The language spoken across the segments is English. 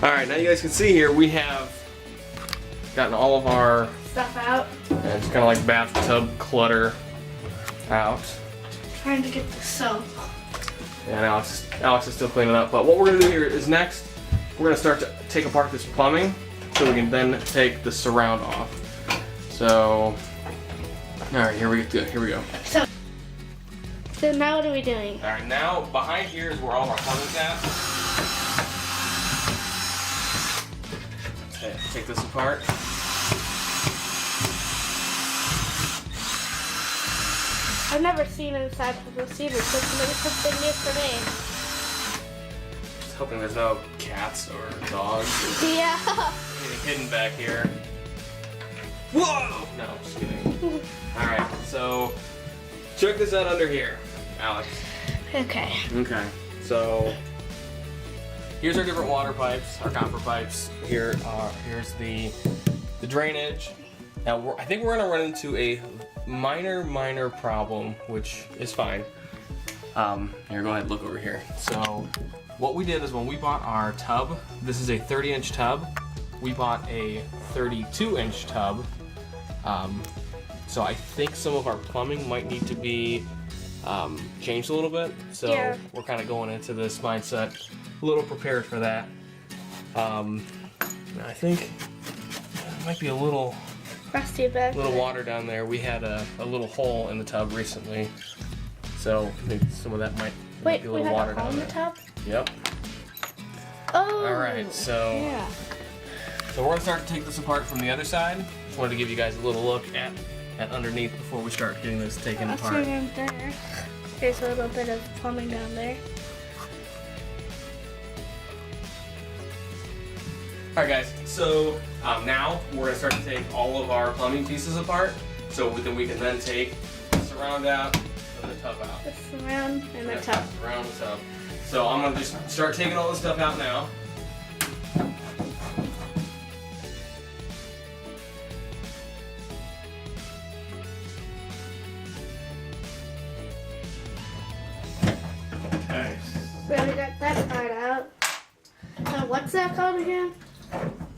Alright, now you guys can see here we have gotten all of our Stuff out. it's kind of like bathtub clutter out. Trying to get the soap. And Alex is still cleaning up. But what we're going to do here is next, we're going to start to take apart this plumbing so we can then take the surround off. So, alright, here we go. So now what are we doing? Alright, now behind here is where all of our plumbing's at. Okay, take this apart. I've never seen inside of the receiver, so it's maybe something new for Just hoping there's no cats or dogs or me. Yeah. anything hidden back here. Whoa! No, just kidding. Alright, so check this out under here, Alex. Okay. Okay, so here's our different water pipes, our copper pipes. Here's the drainage. Now I think we're gonna run into a minor problem, which is fine. Here, go ahead and look over here. So what we did is when we bought our tub, this is a 30-inch tub. We bought a 32-inch tub. So I think some of our plumbing might need to be changed a little bit. So yeah. We're kind of going into this mindset a little prepared for that. I think there might be a little water down there. We had a little hole in the tub recently, so I think some of that might be a little water down there. In the tub? Yep. Oh. All right, so yeah. So we're gonna start to take this apart from the other side. Just wanted to give you guys a little look at underneath before we start getting this taken apart. There. There's a little bit of plumbing down there. Alright guys, so now we're going to start to take all of our plumbing pieces apart, so then we can then take the surround out and the tub out. The surround and the tub. Surround the tub. So I'm going to just start taking all this stuff out now. Okay. We already got that part out. So what's that called again?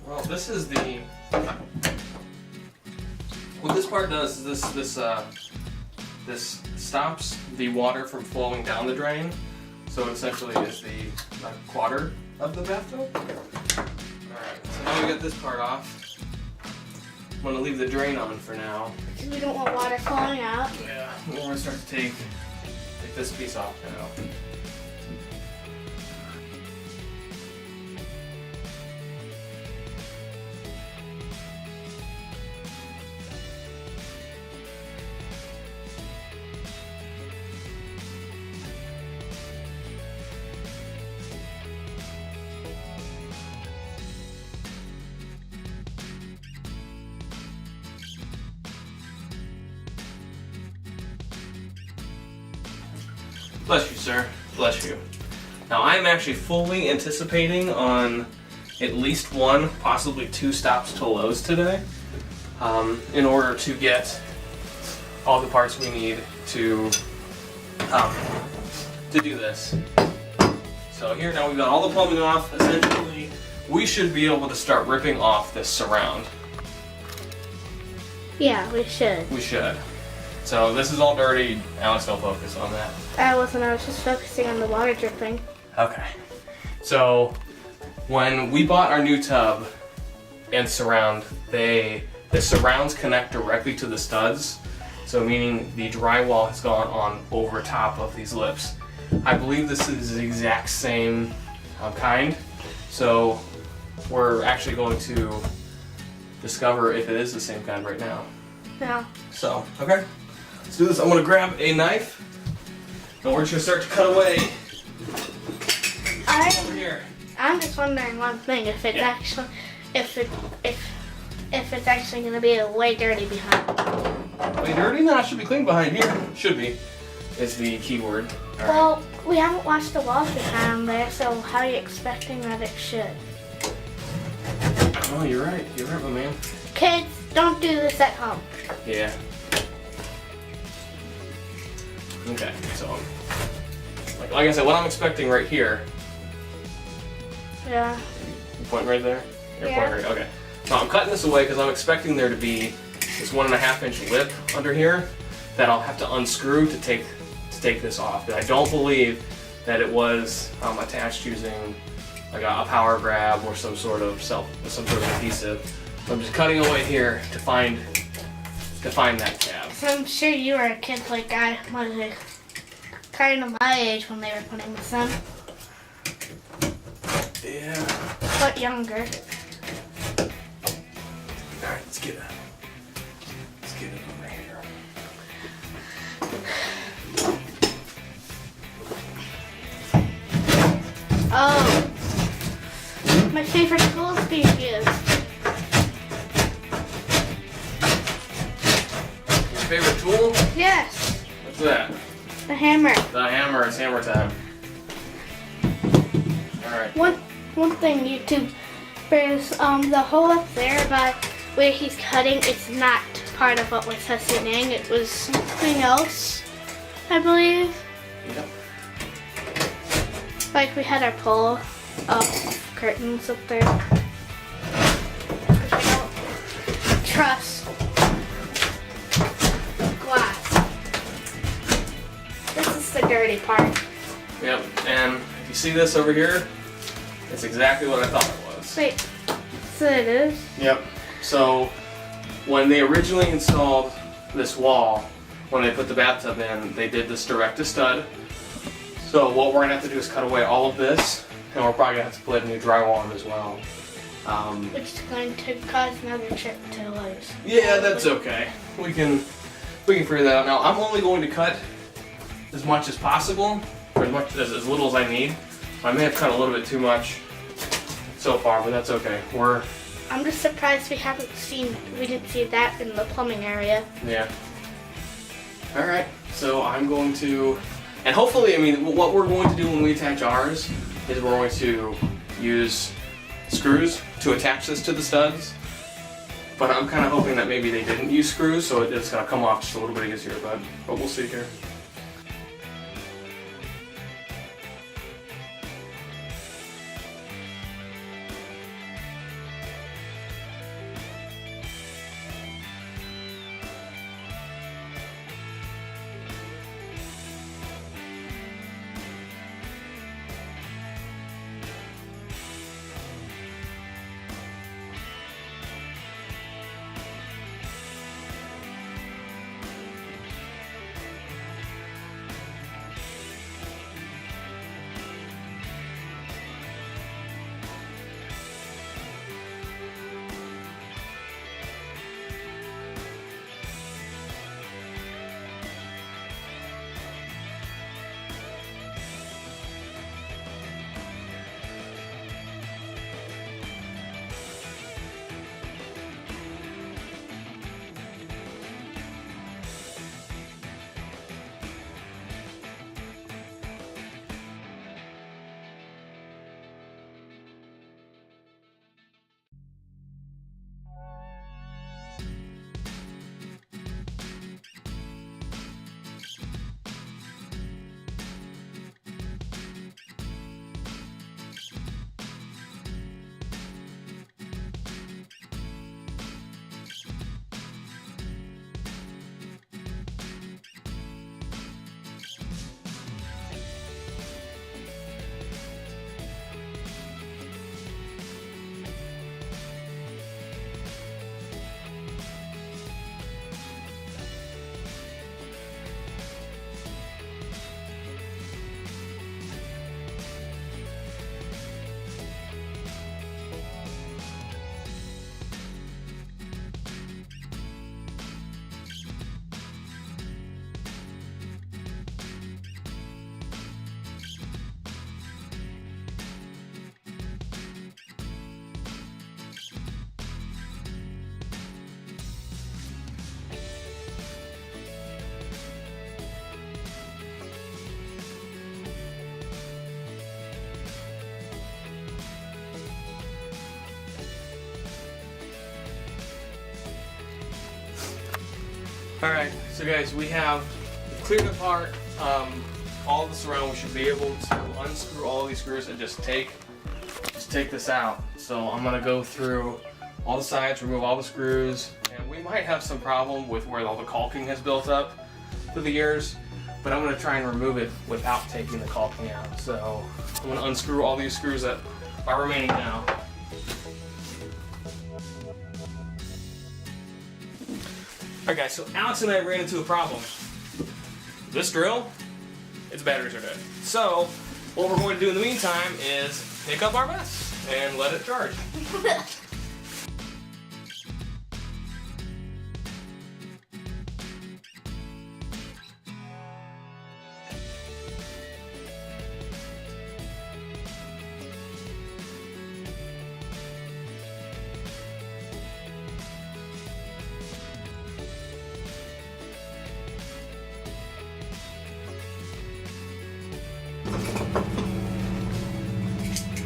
Well, this is the. What this part does is this stops the water from flowing down the drain. So it essentially is the quarter of the bathtub. Alright, so now we got this part off. I'm going to leave the drain on for now. Because we don't want water flowing out. Yeah, we're going to start to take this piece off now. Bless you, sir. Bless you. Now, I'm actually fully anticipating on at least one, possibly two stops to Lowe's today, in order to get all the parts we need to do this. So here now we've got all the plumbing off. Essentially, we should be able to start ripping off this surround. Yeah, we should. We should. So this is all dirty. Alex, don't focus on that. I was just focusing on the water dripping. Okay. So when we bought our new tub and surround, the surrounds connect directly to the studs. So meaning the drywall has gone on over top of these lips. I believe this is the exact same kind. So we're actually going to discover if it is the same kind right now. Yeah. So, okay. Let's do this. I'm going to grab a knife and we're just going to start to cut away over here. I'm just wondering one thing, if it's actually going to be way dirty behind. Way dirty? No, it should be clean behind here. Should be. Is the key word. All right. Well, we haven't washed the walls behind there, so how are you expecting that it should? Oh, you're right. You're right, my man. Kids, don't do this at home. Yeah. Okay, so like I said, what I'm expecting right here. Yeah. pointing right there? You're Yeah. pointing right, okay. So I'm cutting this away because I'm expecting there to be this 1.5 inch lip under here that I'll have to unscrew to take this off. And I don't believe that it was attached using like a power grab or some sort of adhesive. So I'm just cutting away here to find that tab. So I'm sure you were a kid like I was, like, kind of my age when they were putting this in, Yeah. but younger. All right, let's get it over here. Oh, my favorite tool is being used. Your favorite tool? Yes, What's that? the hammer. The hammer. It's hammer time. All right. One thing, YouTube, there's the hole up there by where he's cutting. It's not part of what we're testing. It was something else, I believe. Yep. Like we had our pull up curtains up there. We don't trust glass. This is the dirty part. Yep. And if you see this over here, it's exactly what I thought it was. Wait, so it is? Yep. So when they originally installed this wall, when they put the bathtub in, they did this direct to stud. So what we're gonna have to do is cut away all of this, and we're probably gonna have to put a new drywall in as well. Which is going to cause another trip to Lowe's. Yeah, that's okay. We can figure that out. Now I'm only going to cut as much as possible, or as little as I need. I may have cut a little bit too much so far, but that's okay. I'm just surprised we didn't see that in the plumbing area. Yeah. All right. So I'm going to, and hopefully, I mean, what we're going to do when we attach ours is we're going to use screws to attach this to the studs. But I'm kind of hoping that maybe they didn't use screws, so it's gonna come off just a little bit easier. But we'll see here. All right, so guys, we have cleared apart all of this around. We should be able to unscrew all of these screws and just take just take this out. So I'm gonna go through all the sides, remove all the screws, and we might have some problem with where all the caulking has built up through the years, but I'm gonna try and remove it without taking the caulking out. So I'm gonna unscrew all these screws that are remaining now. Alright guys, so Alex and I ran into a problem. This drill, its batteries are dead. So what we're going to do in the meantime is pick up our mess and let it charge.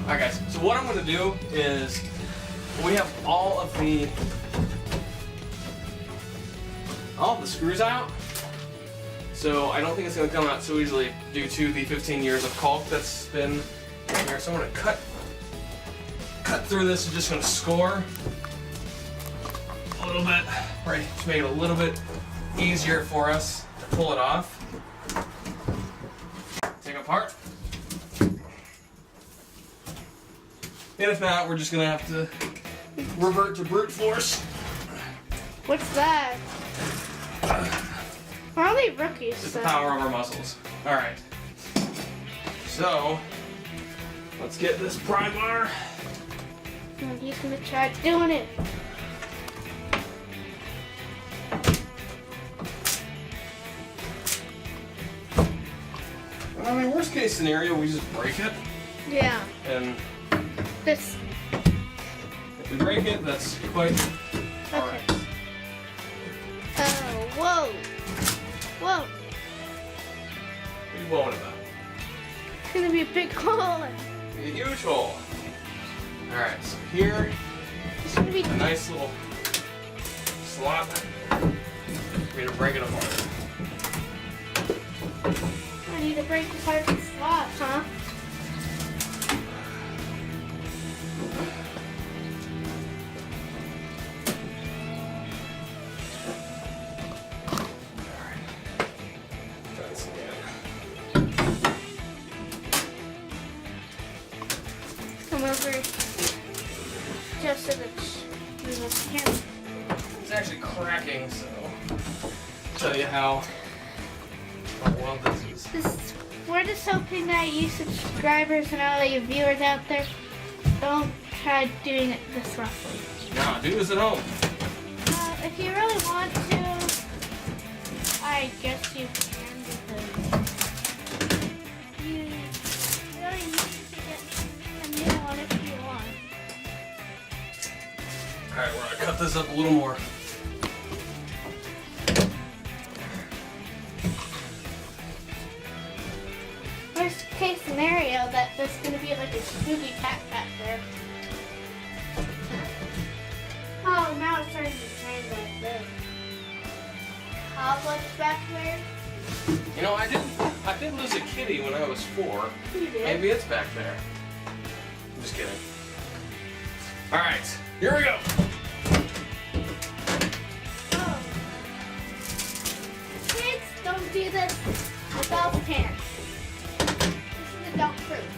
Alright guys, so what I'm going to do is, we have all of the screws out, so I don't think it's going to come out so easily due to the 15 years of caulk that's been in here. So I'm going to cut through this. I'm just going to score a little bit, right, to make it a little bit easier for us to pull it off. Take it apart. And if not, we're just gonna have to revert to brute force. What's that? We're only rookies. It's the power of our muscles. Alright. So, let's get this pry bar. He's gonna try doing it. I mean, worst case scenario, we just break it. Yeah. And This. if we break it, that's quite Okay. alright. Oh, whoa. Whoa. What are you blowing about? It's gonna be a big hole. A huge hole. Alright, so here, It's gonna be. a nice little slot for me to break it apart. I need to break this hard slot, huh? Try this again. Come over. Just so that we can. It's actually cracking, so I'll tell you how well this is. We're just hoping that you subscribers and all you viewers out there don't try doing it this roughly. Nah, do this at home. If you really want to, I guess you can, because you really need to get a new one if you want. Alright, we're gonna cut this up a little more. Worst case scenario, that there's gonna be like a spooky cat back there. Oh, now it's starting to turn back there. Cobwebs back there. You know, I did lose a kitty when I was 4. You did. Maybe it's back there. I'm just kidding. Alright, here we go. Oh. Kids, don't do this without pants. This is adult proof.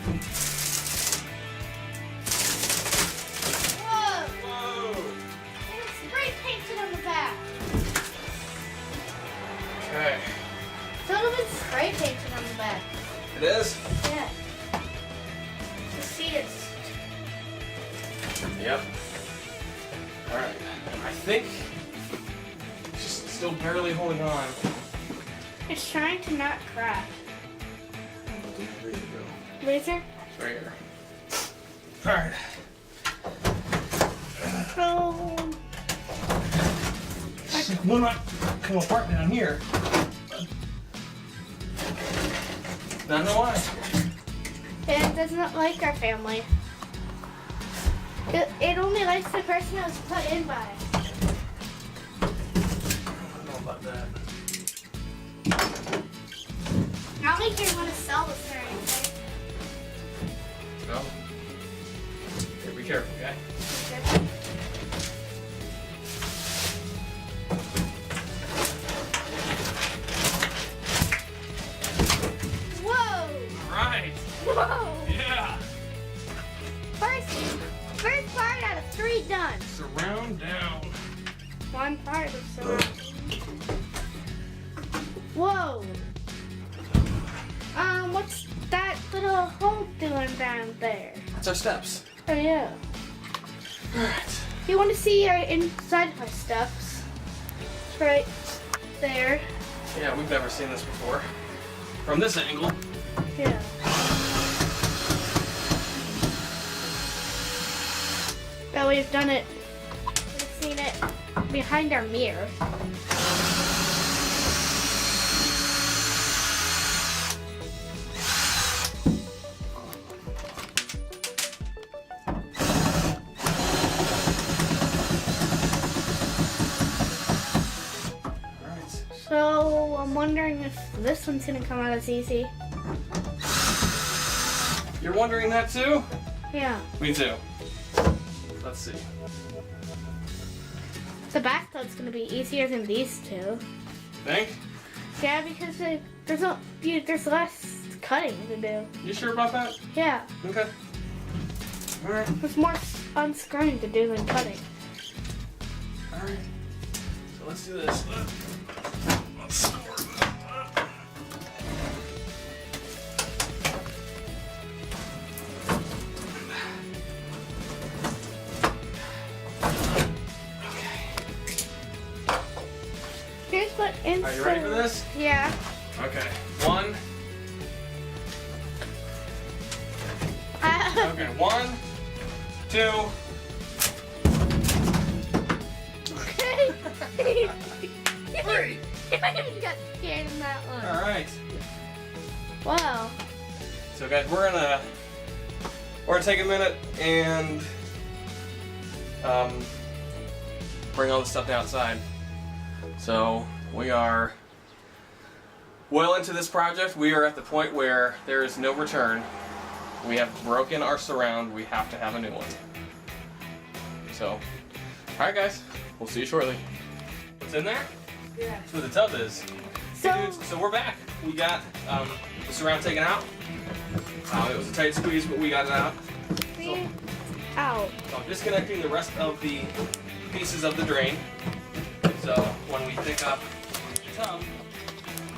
Whoa! Whoa! And it's spray painted on the back. Okay. Donovan's spray painted on the back. It is? Yeah. The seat is. Yep. Alright. I think it's just still barely holding on. It's trying to not crack. There you go. Laser? Right here. Alright. So. It will not come apart down here. Don't know why. It does not like our family. It only likes the person it was put in by. I don't know about that. I don't think you want to sell this or anything. No? be careful, okay? Okay. Whoa! Alright. Whoa! Yeah. First part out of 3 done. Surround down. One part of surround. Whoa! What's that little hole doing down there? That's our steps. Oh yeah. Alright. You want to see inside my steps? It's right there. Yeah, we've never seen this before. From this angle. Yeah. But we've done it. We've seen it behind our mirror. Alright. So I'm wondering if this one's gonna come out as easy. You're wondering that too? Yeah. Me too. Let's see. The bathtub's gonna be easier than these two. Think? Yeah, because there's less cutting to do. You sure about that? Yeah, Okay. Alright. there's more unscrewing to do than cutting. Alright. So let's do this. Let's score. Here's what inside. Are you ready for this? Yeah. Okay. 1. Okay. 1, 2. Okay. 3. I even got scared in that one. Alright. Wow. So guys, we're gonna take a minute and bring all the stuff outside. So we are well into this project. We are at the point where there is no return. We have broken our surround. We have to have a new one. So, alright guys, we'll see you shortly. What's in there? Yeah. That's what the tub is. So, Hey dudes, so we're back. We got the surround taken out. It was a tight squeeze, but we got it out. out. So I'm disconnecting the rest of the pieces of the drain. So when we pick up the tub,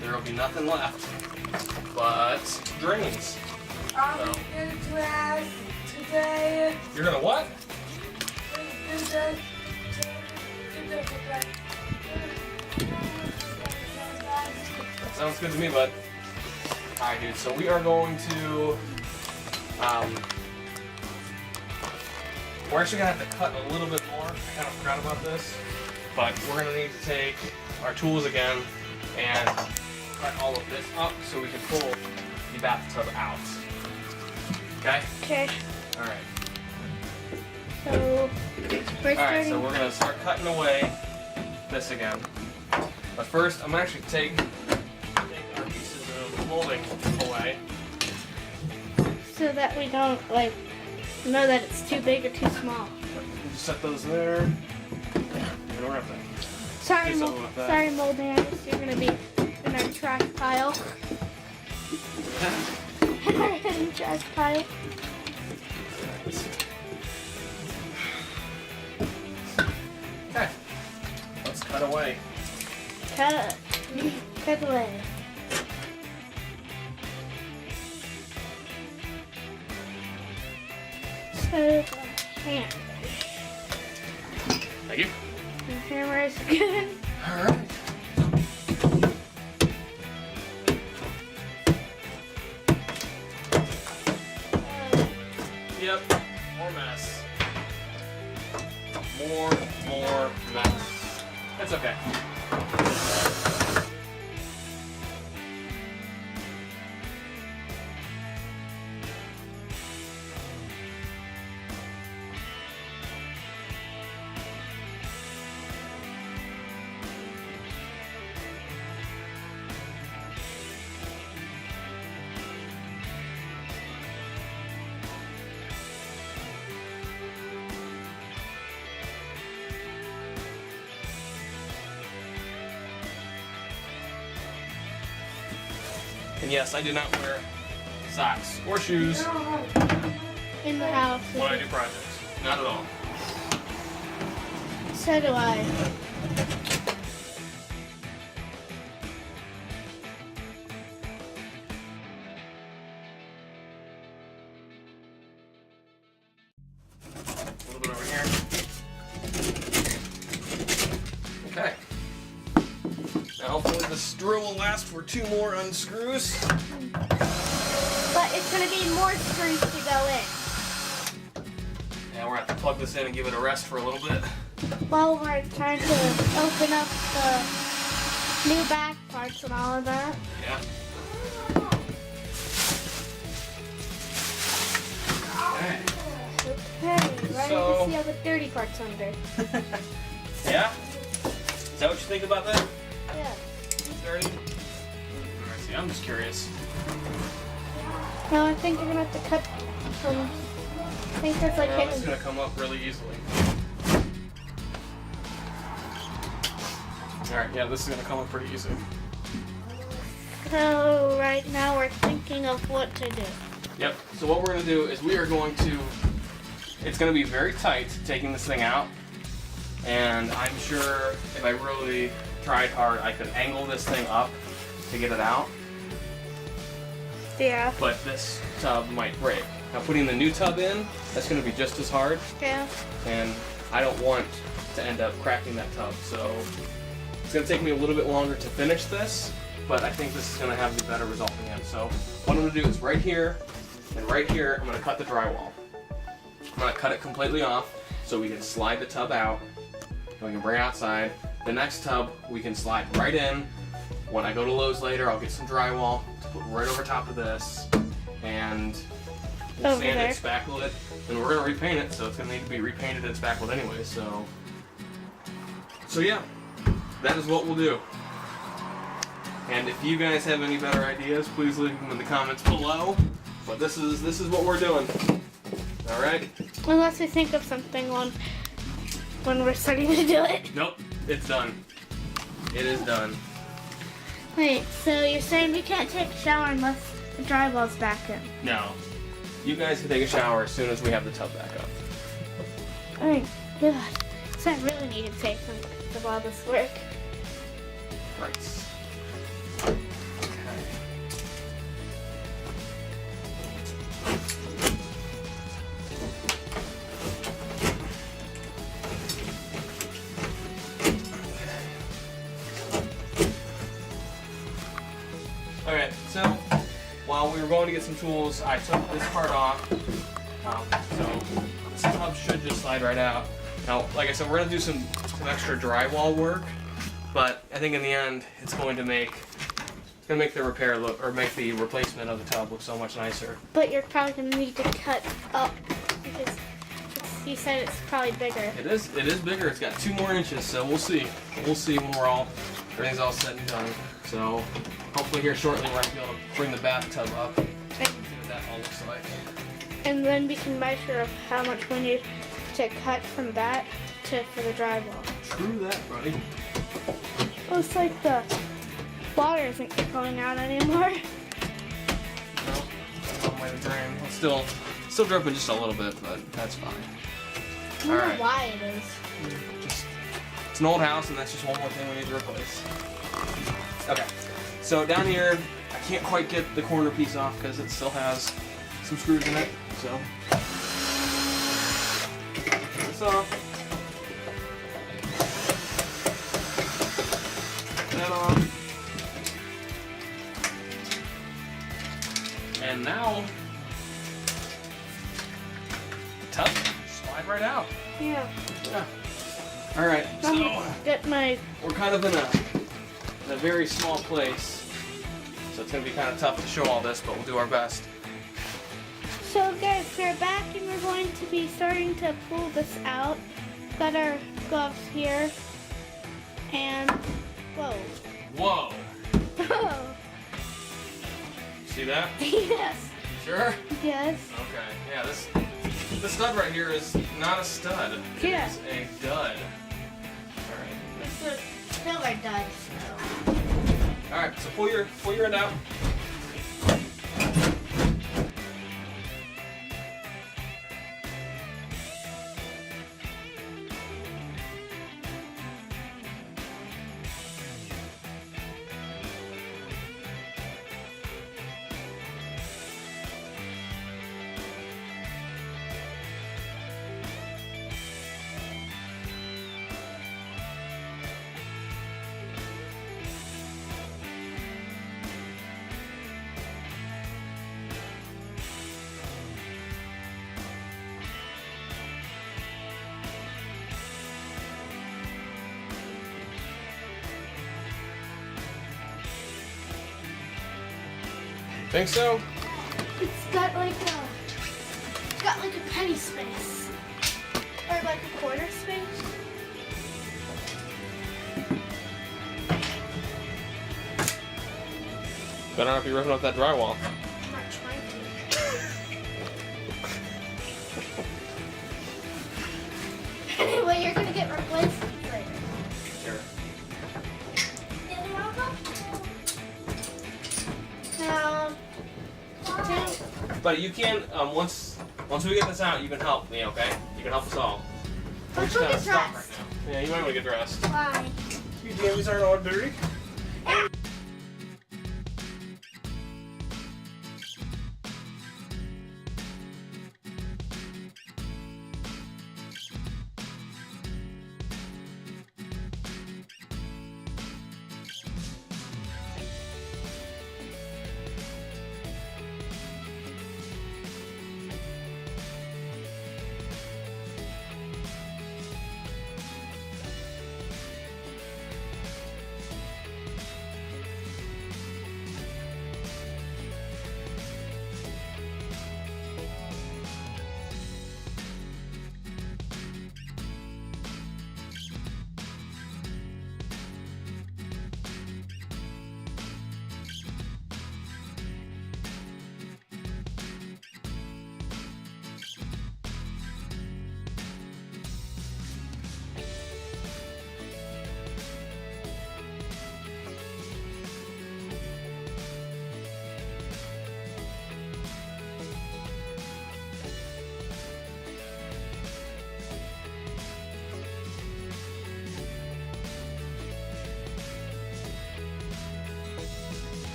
there will be nothing left but drains. I'm going to class today. You're gonna what? Sounds good to me, bud. Alright, dude, so we are going to, we're actually gonna have to cut a little bit more. I kind of forgot about this. But we're gonna need to take our tools again and cut all of this up so we can pull the bathtub out. Okay? Okay. Alright. So, we're Alright, so starting. we're gonna start cutting away this again. But first, I'm gonna actually take our pieces of molding away. So that we don't, like, know that it's too big or too small. We'll just set those there. We don't have to. Sorry, Do something with that. sorry, molding. I guess you're gonna be in our trash pile. In our hidden trash pile. Okay, let's cut away. Cut. Cut away. So, hammer. Thank you. The hammer is good. Alright. Yep, more mess. More mess. It's okay. And yes, I do not wear socks or shoes In the house. when I do projects. Not at all. So do I. A little bit over here. Okay. Now hopefully this drill will last for 2 more unscrews. But it's going to be more screws to go in. And we're going to have to plug this in and give it a rest for a little bit. While we're trying to open up the new back parts and all of that. Yeah. Okay. Okay, ready So- to see all the dirty parts under. Yeah? Is that what you think about that? Yeah. It's dirty? Alright, see, I'm just curious. No, I think you're gonna have to cut some. I think that's like Well, it's hidden. going to come up really easily. Alright, yeah, this is going to come up pretty easy. So right now we're thinking of what to do. Yep, so what we're going to do is we are going to, it's going to be very tight taking this thing out, and I'm sure if I really tried hard I could angle this thing up to get it out, Yeah. but this tub might break. Now putting the new tub in, that's going to be just as hard, Yeah. and I don't want to end up cracking that tub, so it's going to take me a little bit longer to finish this, but I think this is going to have the better result in the end. So what I'm going to do is right here and right here, I'm going to cut the drywall. I'm going to cut it completely off so we can slide the tub out and we can bring it outside. The next tub we can slide right in. When I go to Lowe's later, I'll get some drywall to put right over top of this, and we'll Over sand there. it, spackle it, and we're going to repaint it, so it's going to need to be repainted and spackled anyway, so yeah, that is what we'll do. And if you guys have any better ideas, please leave them in the comments below. But this is what we're doing. All right? Unless we think of something when we're starting to do it. Nope, it's done. It is done. Wait, so you're saying we can't take a shower unless the drywall's back in? No, you guys can take a shower as soon as we have the tub back up. Oh my god. So I really need to take some of all this work. Right. Okay. Okay, so while we were going to get some tools, I took this part off. So this tub should just slide right out. Now, like I said, we're gonna do some extra drywall work, but I think in the end, it's going to make the repair look, or make the replacement of the tub look so much nicer. But you're probably gonna need to cut up because you said it's probably bigger. It is bigger. It's got 2 more inches, so we'll see. We'll see when everything's all said and done. So hopefully here shortly we're gonna be able to bring the bathtub up and see what that all looks like. And then we can measure of how much we need to cut from that for the drywall. True that, buddy. Looks like the water isn't going out anymore. No, that's on my drain. It's still dripping just a little bit, but that's fine. I don't know Alright. why it is. It's an old house, and that's just one more thing we need to replace. Okay, so down here, I can't quite get the corner piece off because it still has some screws in it. So get this off. That off. And now the tub slide right out. Yeah. Yeah. All right. I'm So gonna get my. we're kind of in a very small place, so it's gonna be kind of tough to show all this, but we'll do our best. So guys, we're back and we're going to be starting to pull this out. Got our gloves here. And whoa. Whoa! Oh. See that? Yes. Sure. Yes. Okay. Yeah. This stud right here is not a stud. Yeah. It's a dud. All right. It's a filler dud. All right. So pull your end out. Think so? It's got like a penny space. Or like a quarter space. Better not be ripping up that drywall. I'm not trying to. Anyway, you're gonna get replaced later. Sure. Now, But you can, once we get this out, you can help me, okay? You can help us all. We're let's just go kinda get stuck dressed. right now. Yeah, you might want to get dressed. Why? Your jammies aren't all dirty.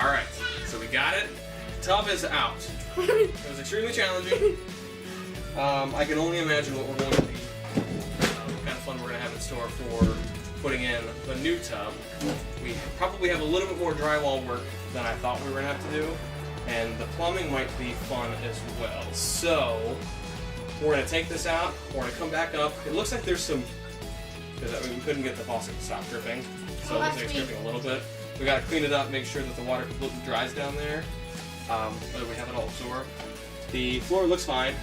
Alright, so we got it. Tub is out. It was extremely challenging. I can only imagine what we're going to be, what kind of fun we're going to have in store for putting in the new tub. We probably have a little bit more drywall work than I thought we were going to have to do, and the plumbing might be fun as well. So, we're going to take this out, we're going to come back up. It looks like there's some, because we couldn't get the faucet to stop dripping, so it looks like it's dripping a little bit. We got to clean it up, make sure that the water completely dries down there, but we have it all absorbed. The floor looks fine,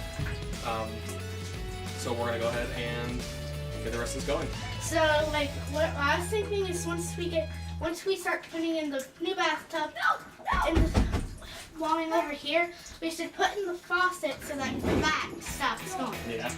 so we're gonna go ahead and get the rest of this going. So, like, what I was thinking is once we start putting in the new bathtub and the plumbing over here, we should put in the faucet so that the back stops going. Yeah.